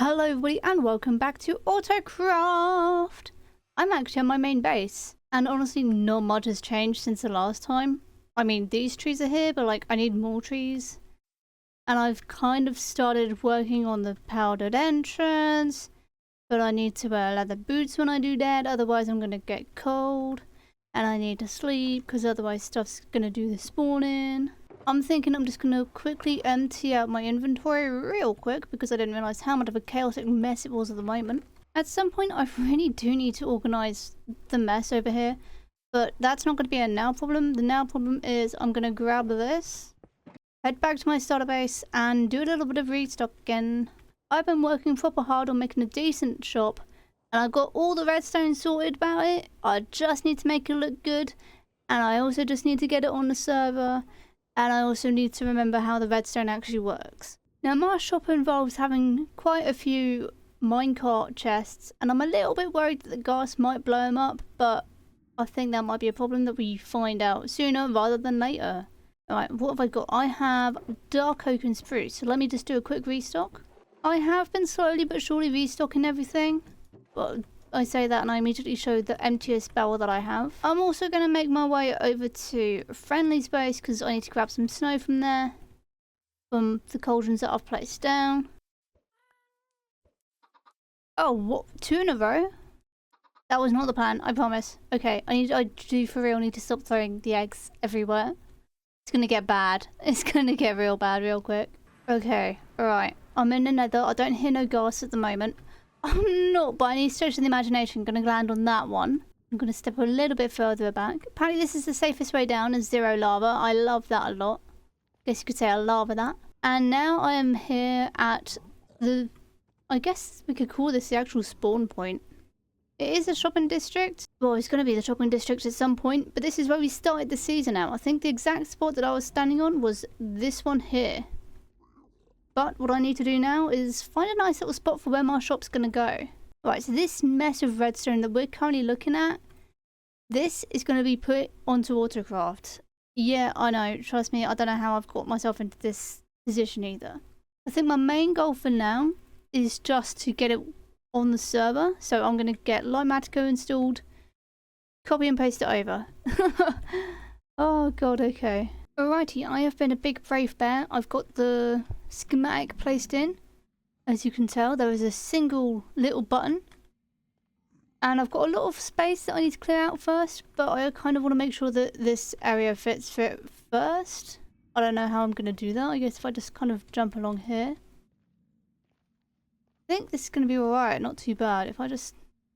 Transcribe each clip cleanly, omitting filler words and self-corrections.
Hello everybody and welcome back to Autocraft! I'm actually on my main base, and honestly not much has changed since the last time. I mean, these trees are here, but like I need more trees. And I've kind of started working on the powdered entrance, but I need to wear leather boots when I do that, otherwise I'm gonna get cold. And I need to sleep, because otherwise stuff's gonna do the spawning. I'm thinking I'm just going to quickly empty out my inventory real quick because I didn't realise how much of a chaotic mess it was at the moment. At some point I really do need to organise the mess over here, but that's not going to be a now problem. The now problem is I'm going to grab this, head back to my starter base and do a little bit of restock again. I've been working proper hard on making a decent shop and I've got all the redstone sorted about it. I just need to make it look good, and I also just need to get it on the server. And I also need to remember how the redstone actually works. Now my shop involves having quite a few minecart chests, and I'm a little bit worried that the gas might blow them up, but I think that might be a problem that we find out sooner rather than later. Alright, what have I got? I have dark oak and spruce, so let me just do a quick restock. I have been slowly but surely restocking everything, but I say that and I immediately show the emptiest barrel that I have. I'm also going to make my way over to Friendly Space because I need to grab some snow from there, from the cauldrons that I've placed down. Oh, what? 2 in a row? That was not the plan, I promise. Okay, I do for real need to stop throwing the eggs everywhere. It's going to get bad. It's going to get real bad real quick. Okay, alright. I'm in the nether. I don't hear no gas at the moment. I'm not, by any stretch of the imagination, going to land on that one. I'm going to step a little bit further back. Apparently this is the safest way down, is 0 lava. I love that a lot. Guess you could say I lava that. And now I am here at the... I guess we could call this the actual spawn point. It is a shopping district. Well, it's going to be the shopping district at some point, but this is where we started the season out. I think the exact spot that I was standing on was this one here. But what I need to do now is find a nice little spot for where my shop's going to go. Right, so this mess of redstone that we're currently looking at, this is going to be put onto Autocraft. Yeah, I know, trust me, I don't know how I've got myself into this position either. I think my main goal for now is just to get it on the server. So I'm going to get Limatico installed, copy and paste it over. Oh god, okay. Alrighty, I have been a big brave bear. I've got the schematic placed in. As you can tell, there is a single little button. And I've got a lot of space that I need to clear out first, but I kind of want to make sure that this area fits for it first. I don't know how I'm going to do that. I guess if I just kind of jump along here. I think this is going to be alright, not too bad. If I just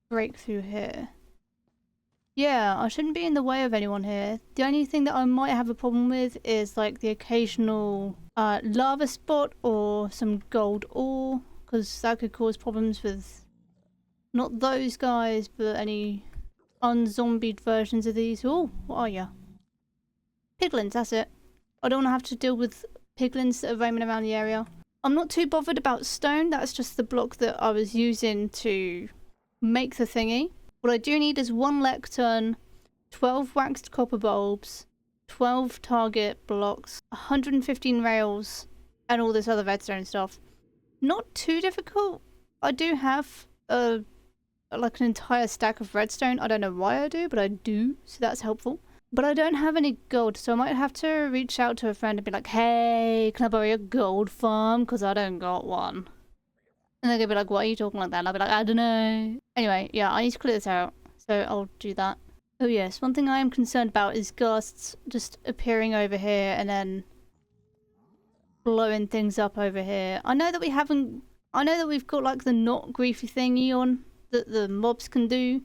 break through here. Yeah, I shouldn't be in the way of anyone here. The only thing that I might have a problem with is like the occasional lava spot or some gold ore, because that could cause problems with not those guys, but any unzombied versions of these. Oh, what are you? Piglins, that's it. I don't want to have to deal with piglins that are roaming around the area. I'm not too bothered about stone. That's just the block that I was using to make the thingy. What I do need is 1 lectern, 12 waxed copper bulbs, 12 target blocks, 115 rails, and all this other redstone stuff. Not too difficult. I do have like an entire stack of redstone. I don't know why I do, but I do, so that's helpful. But I don't have any gold, so I might have to reach out to a friend and be like, hey, can I borrow your gold farm? Because I don't got one. And they're gonna be like, what are you talking like that? And I'll be like, I don't know. Anyway, yeah, I need to clear this out. So I'll do that. Oh yes, one thing I am concerned about is ghasts just appearing over here and then blowing things up over here. I know that we've got like the not griefy thingy on that the mobs can do.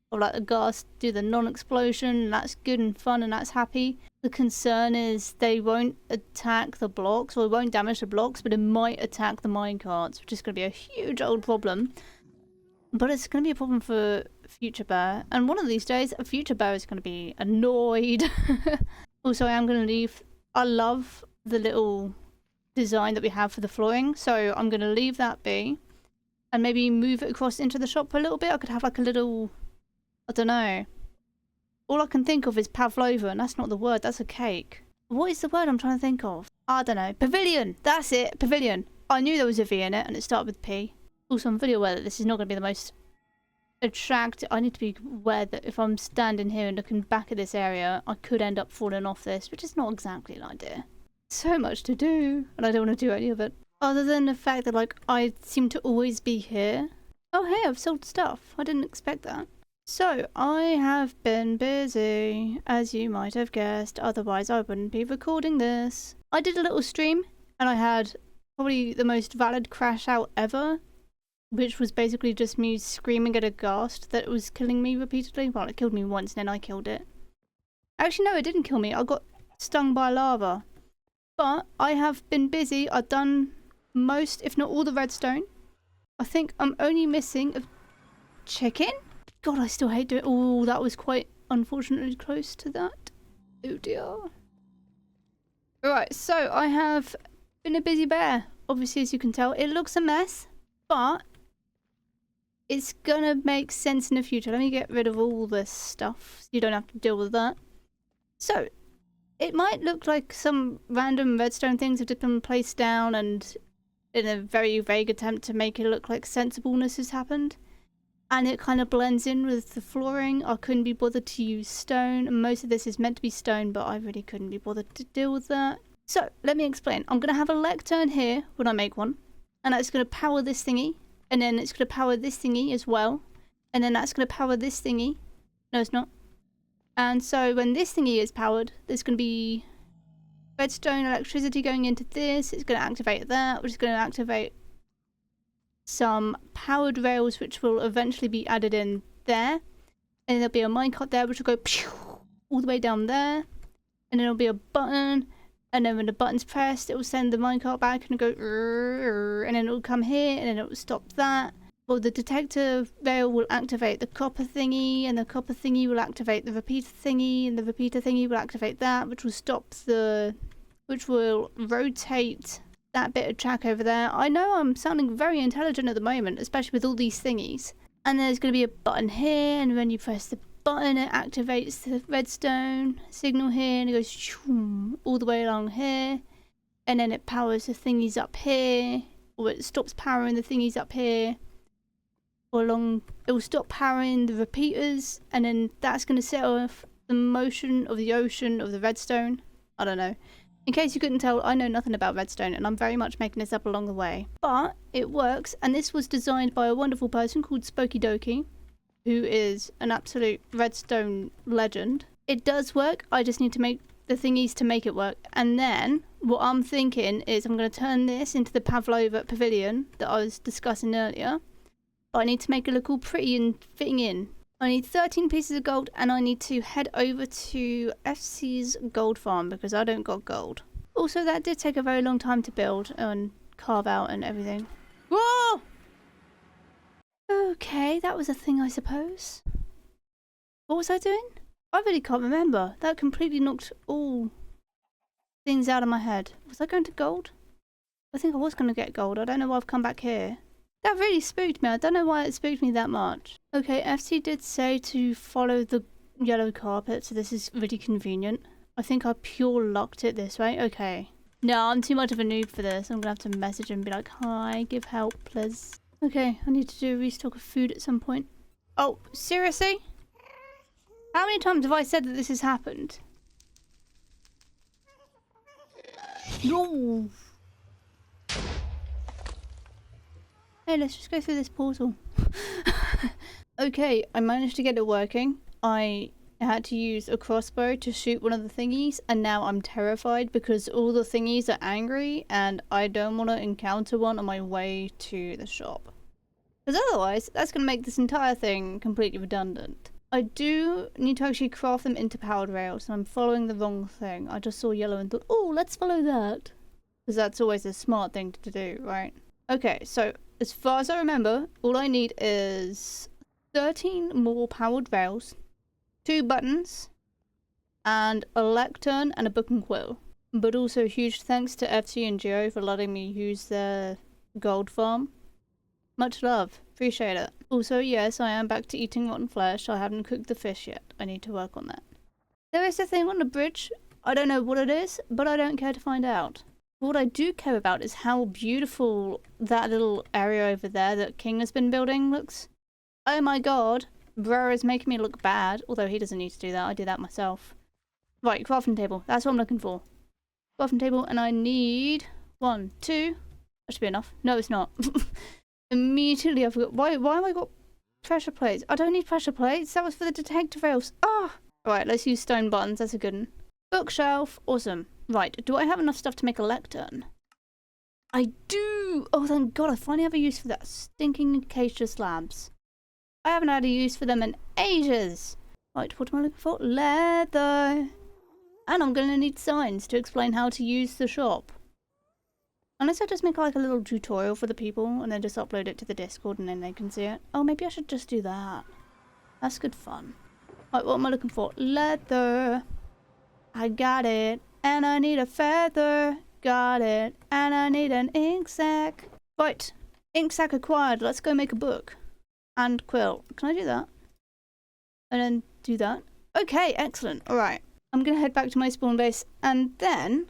Or like the ghast do the non-explosion, and that's good and fun and that's happy. The concern is they won't attack the blocks, or it won't damage the blocks, but it might attack the minecarts, which is going to be a huge old problem. But it's going to be a problem for Future Bear, and one of these days, a Future Bear is going to be annoyed. Also, I am going to leave... I love the little design that we have for the flooring, so I'm going to leave that be, and maybe move it across into the shop for a little bit. I could have like a little... I don't know. All I can think of is pavlova, and that's not the word, that's a cake. What is the word I'm trying to think of? I don't know. Pavilion! That's it! Pavilion! I knew there was a V in it, and it started with P. Also, I'm fully aware that this is not going to be the most attractive. I need to be aware that if I'm standing here and looking back at this area, I could end up falling off this, which is not exactly an idea. So much to do, and I don't want to do any of it. Other than the fact that, like, I seem to always be here. Oh, hey, I've sold stuff. I didn't expect that. So, I have been busy, as you might have guessed, otherwise I wouldn't be recording this. I did a little stream, and I had probably the most valid crash out ever, which was basically just me screaming at a ghast that was killing me repeatedly. Well, it killed me once, and then I killed it. Actually, no, it didn't kill me. I got stung by lava. But I have been busy. I've done most, if not all, the redstone. I think I'm only missing a chicken. God, I still hate doing it. Oh, that was quite unfortunately close to that. Oh dear. Right, so I have been a busy bear. Obviously, as you can tell, it looks a mess, but it's gonna make sense in the future. Let me get rid of all this stuff so you don't have to deal with that. So, it might look like some random redstone things have just been placed down and in a very vague attempt to make it look like sensibleness has happened. And it kind of blends in with the flooring. I couldn't be bothered to use stone. Most of this is meant to be stone, but I really couldn't be bothered to deal with that. So, let me explain. I'm going to have a lectern here when I make one. And that's going to power this thingy. And then it's going to power this thingy as well. And then that's going to power this thingy. No, it's not. And so when this thingy is powered, there's going to be redstone electricity going into this. It's going to activate that, which is going to activate some powered rails, which will eventually be added in there. And there'll be a minecart there, which will go pew, all the way down there. And then there'll be a button. And then when the button's pressed, it will send the minecart back and go, and then it will come here, and then it will stop that. Well, the detector rail will activate the copper thingy, and the copper thingy will activate the repeater thingy, and the repeater thingy will activate that, which will stop the... which will rotate that bit of track over there. I know I'm sounding very intelligent at the moment, especially with all these thingies. And there's going to be a button here, and when you press the button, it activates the redstone signal here, and it goes all the way along here. And then it powers the thingies up here, or it stops powering the thingies up here. Or along, it will stop powering the repeaters, and then that's going to set off the motion of the ocean of the redstone. I don't know. In case you couldn't tell, I know nothing about redstone, and I'm very much making this up along the way. But it works, and this was designed by a wonderful person called Spooky Doki, who is an absolute redstone legend. It does work, I just need to make the thingies to make it work. And then, what I'm thinking is I'm going to turn this into the Pavlova pavilion that I was discussing earlier. But I need to make it look all pretty and fitting in. I need 13 pieces of gold, and I need to head over to FC's gold farm because I don't got gold. Also, that did take a very long time to build and carve out and everything. Whoa! Okay, that was a thing, I suppose. What was I doing? I really can't remember. That completely knocked all things out of my head. Was I going to gold? I think I was going to get gold. I don't know why I've come back here. That really spooked me. I don't know why it spooked me that much. Okay, FC did say to follow the yellow carpet, so this is really convenient. I think I pure lucked it this way. Okay. No, I'm too much of a noob for this. I'm gonna have to message him and be like, hi, give help, please. Okay, I need to do a restock of food at some point. Oh, seriously? How many times have I said that this has happened? No. Hey, let's just go through this portal. Okay, I managed to get it working. I had to use a crossbow to shoot one of the thingies, and now I'm terrified because all the thingies are angry and I don't want to encounter one on my way to the shop. Because otherwise, that's going to make this entire thing completely redundant. I do need to actually craft them into powered rails, and I'm following the wrong thing. I just saw yellow and thought, oh, let's follow that. Because that's always a smart thing to do, right? Okay, so as far as I remember, all I need is 13 more powered rails, 2 buttons, and a lectern and a book and quill. But also huge thanks to FT and Geo for letting me use their gold farm. Much love. Appreciate it. Also, yes, I am back to eating rotten flesh. I haven't cooked the fish yet. I need to work on that. There is a thing on the bridge. I don't know what it is, but I don't care to find out. What I do care about is how beautiful that little area over there that King has been building looks. Oh my god, bro is making me look bad, although he doesn't need to do that, I do that myself. Right, crafting table, that's what I'm looking for. Crafting table, and I need 1, 2, that should be enough. No, it's not. Immediately I forgot, why have I got pressure plates? I don't need pressure plates, that was for the detector rails. Ah! Right, let's use stone buttons, that's a good one. Bookshelf, awesome. Right, do I have enough stuff to make a lectern? I do! Oh, thank god, I finally have a use for that stinking acacia slabs. I haven't had a use for them in ages. Right, what am I looking for? Leather. And I'm going to need signs to explain how to use the shop. Unless I just make like a little tutorial for the people and then just upload it to the Discord and then they can see it. Oh, maybe I should just do that. That's good fun. Right, what am I looking for? Leather. I got it. And I need a feather. Got it. And I need an ink sac. Right. Ink sac acquired. Let's go make a book. And quilt. Can I do that? And then do that? Okay, excellent. Alright. I'm going to head back to my spawn base. And then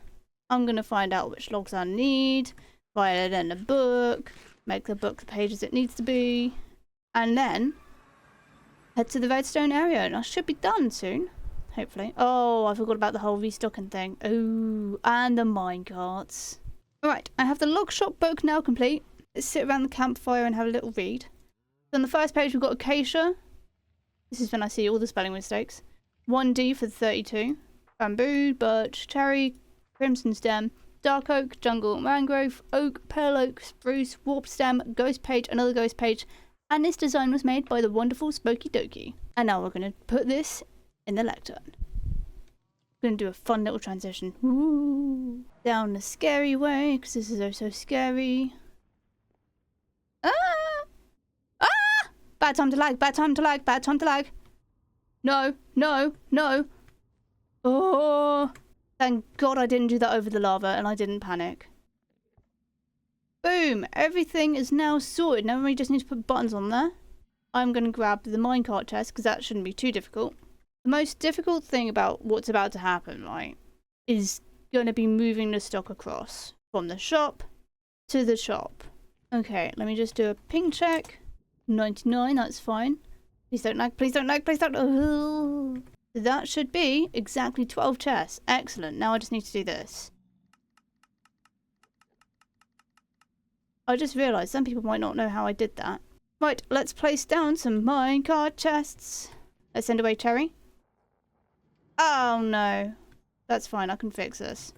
I'm going to find out which logs I need. Write it in a book. Make the book the pages it needs to be. And then head to the redstone area. And I should be done soon. Hopefully. Oh, I forgot about the whole restocking thing. Oh, and the minecarts. Alright, I have the log shop book now complete. Let's sit around the campfire and have a little read. So on the first page we've got acacia. This is when I see all the spelling mistakes. 1D for 32. Bamboo, birch, cherry, crimson stem, dark oak, jungle, mangrove, oak, pale oak, spruce, warp stem, ghost page, another ghost page. And this design was made by the wonderful Spooky Dokie. And now we're going to put this in the lectern. I'm going to do a fun little transition. Woo! Down the scary way, because this is oh so scary. Ah! Ah! Bad time to lag, bad time to lag, bad time to lag. No, no, no. Oh! Thank God I didn't do that over the lava and I didn't panic. Boom! Everything is now sorted. Now we just need to put buttons on there. I'm going to grab the minecart chest because that shouldn't be too difficult. The most difficult thing about what's about to happen, right, is going to be moving the stock across from the shop to the shop. Okay, let me just do a ping check. 99, that's fine. Please don't lag, please don't lag, please don't. Oh. That should be exactly 12 chests. Excellent. Now I just need to do this. I just realised some people might not know how I did that. Right, let's place down some minecart chests. Let's send away Cherry. Oh no. That's fine, I can fix this.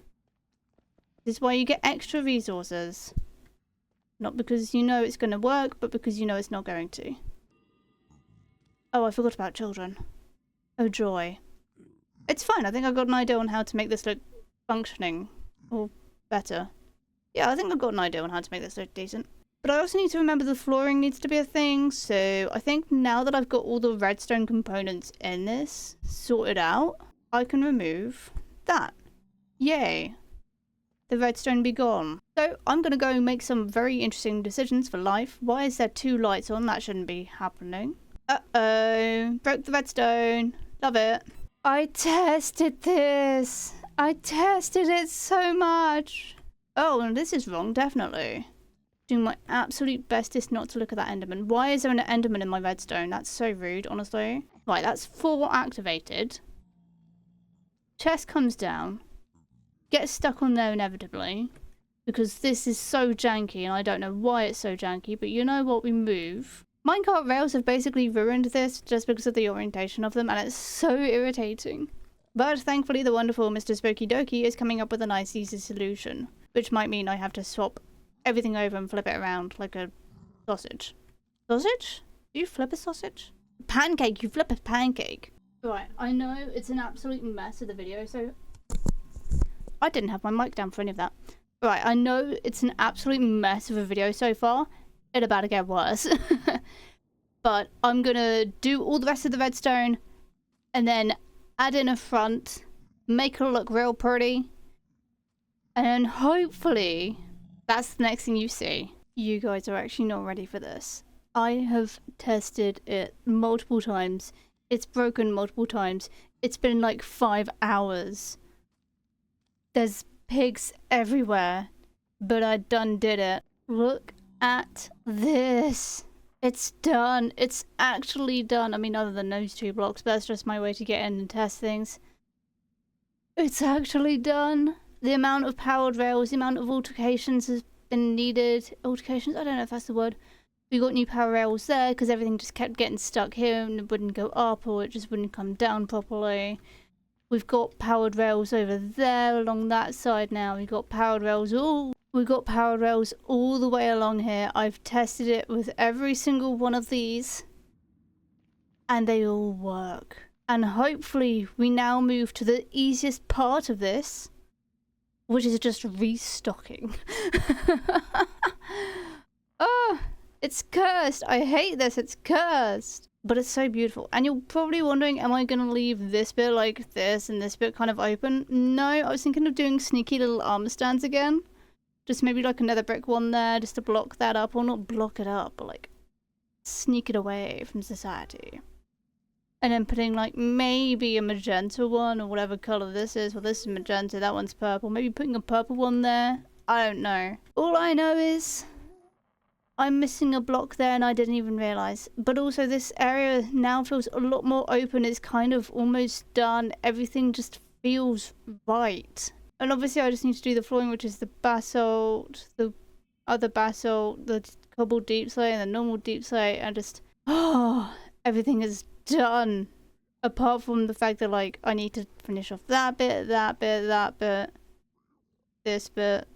This is why you get extra resources. Not because you know it's going to work, but because you know it's not going to. Oh, I forgot about children. Oh joy. It's fine, I think I've got an idea on how to make this look functioning. Or better. Yeah, I think I've got an idea on how to make this look decent. But I also need to remember the flooring needs to be a thing, so I think now that I've got all the redstone components in this sorted out, I can remove that. Yay. The redstone be gone. So I'm going to go make some very interesting decisions for life. Why is there 2 lights on? That shouldn't be happening. Uh-oh. Broke the redstone. Love it. I tested this. I tested it so much. Oh, and this is wrong, definitely. Doing my absolute bestest not to look at that enderman. Why is there an enderman in my redstone? That's so rude, honestly. Right, that's 4 activated. Chest comes down. Gets stuck on there inevitably. Because this is so janky and I don't know why it's so janky, but you know what, we move. Minecart rails have basically ruined this just because of the orientation of them and it's so irritating. But thankfully the wonderful Mr. Spooky Dokie is coming up with a nice easy solution. Which might mean I have to swap everything over and flip it around like a sausage. Sausage? Do you flip a sausage? Pancake, you flip a pancake. Right, I know it's an absolute mess of the video, so I didn't have my mic down for any of that. Right, I know it's an absolute mess of a video so far. It's about to get worse. But I'm gonna do all the rest of the redstone and then add in a front, make it look real pretty, and then hopefully that's the next thing you see. You guys are actually not ready for this. I have tested it multiple times. It's broken multiple times. It's been like 5 hours. There's pigs everywhere. But I done did it. Look at this. It's done. It's actually done. I mean, other than those 2 blocks, but that's just my way to get in and test things. It's actually done. The amount of powered rails, the amount of altercations has been needed. Altercations? I don't know if that's the word. We got new power rails there because everything just kept getting stuck here and it wouldn't go up or it just wouldn't come down properly. We've got powered rails over there along that side now. We've got powered rails all the way along here. I've tested it with every single one of these and they all work. And hopefully we now move to the easiest part of this, which is just restocking. Oh, it's cursed. I hate this. It's cursed. But it's so beautiful. And you're probably wondering, am I going to leave this bit like this and this bit kind of open? No, I was thinking of doing sneaky little armor stands again. Just maybe like another brick one there just to block that up. Or not block it up, but like sneak it away from society. And then putting like maybe a magenta one or whatever color this is. Well, this is magenta, that one's purple. Maybe putting a purple one there. I don't know. All I know is I'm missing a block there and I didn't even realize. But also this area now feels a lot more open. It's kind of almost done. Everything just feels right. And obviously I just need to do the flooring, which is the basalt, the other basalt, the cobbled deep slate and the normal deep slate. And just, oh, everything is done. Apart from the fact that like I need to finish off that bit, that bit, that bit, this bit,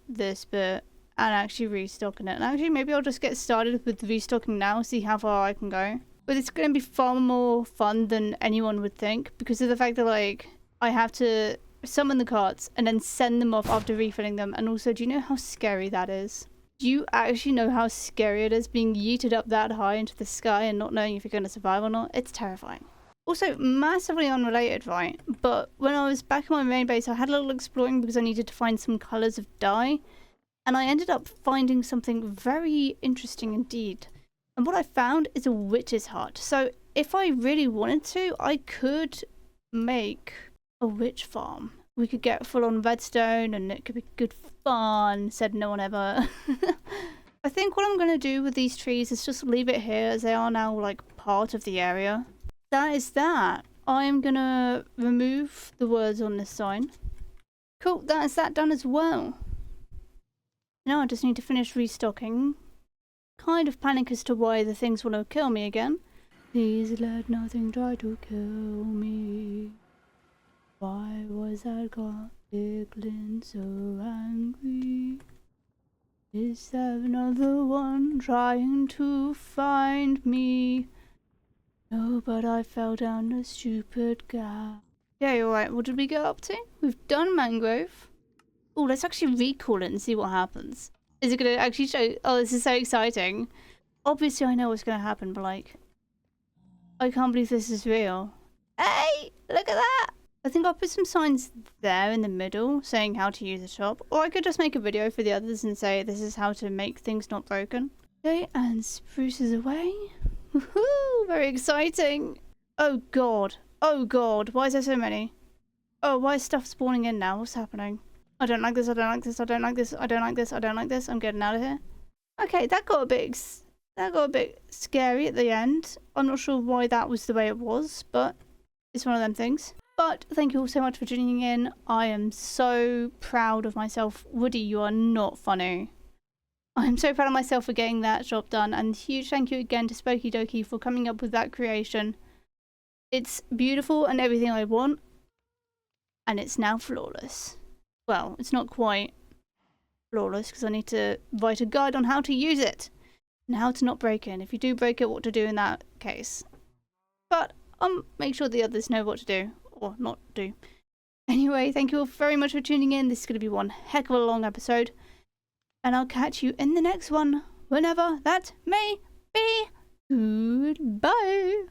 and actually restocking it. And actually maybe I'll just get started with the restocking now, see how far I can go. But it's going to be far more fun than anyone would think because of the fact that like I have to summon the carts and then send them off after refilling them. And also, do you know how scary that is? Do you actually know how scary it is being yeeted up that high into the sky and not knowing if you're going to survive or not? It's terrifying. Also, massively unrelated, right? But when I was back in my main base, I had a little exploring because I needed to find some colours of dye. And I ended up finding something very interesting indeed. And what I found is a witch's hut. So if I really wanted to, I could make a witch farm. We could get full on redstone and it could be good fun, said no one ever. I think what I'm going to do with these trees is just leave it here as they are now like part of the area. That is that. I am going to remove the words on this sign. Cool, that is that done as well. Now I just need to finish restocking. Kind of panic as to why the things want to kill me again. Please let nothing try to kill me. Why was that goblin so angry? Is there another one trying to find me? No, but I fell down a stupid gap. Yeah, you're right. What did we get up to? We've done mangrove. Oh, let's actually recall it and see what happens. Is it going to actually show? Oh, this is so exciting. Obviously, I know what's going to happen, but like, I can't believe this is real. Hey, look at that. I think I'll put some signs there in the middle saying how to use the shop. Or I could just make a video for the others and say this is how to make things not broken. Okay, and spruces away. Woohoo, very exciting. Oh god. Oh god, why is there so many? Oh, why is stuff spawning in now? What's happening? I don't like this, I don't like this, I don't like this, I don't like this, I don't like this. I'm getting out of here. Okay, that got a bit scary at the end. I'm not sure why that was the way it was, but it's one of them things. But thank you all so much for tuning in. I am so proud of myself. Woody, you are not funny. I'm so proud of myself for getting that job done. And huge thank you again to Spooky Doki for coming up with that creation. It's beautiful and everything I want. And it's now flawless. Well, it's not quite flawless because I need to write a guide on how to use it. And how to not break it. And if you do break it, what to do in that case. But make sure the others know what to do. Or not do. Anyway, thank you all very much for tuning in. This is going to be one heck of a long episode. And I'll catch you in the next one. Whenever that may be. Goodbye.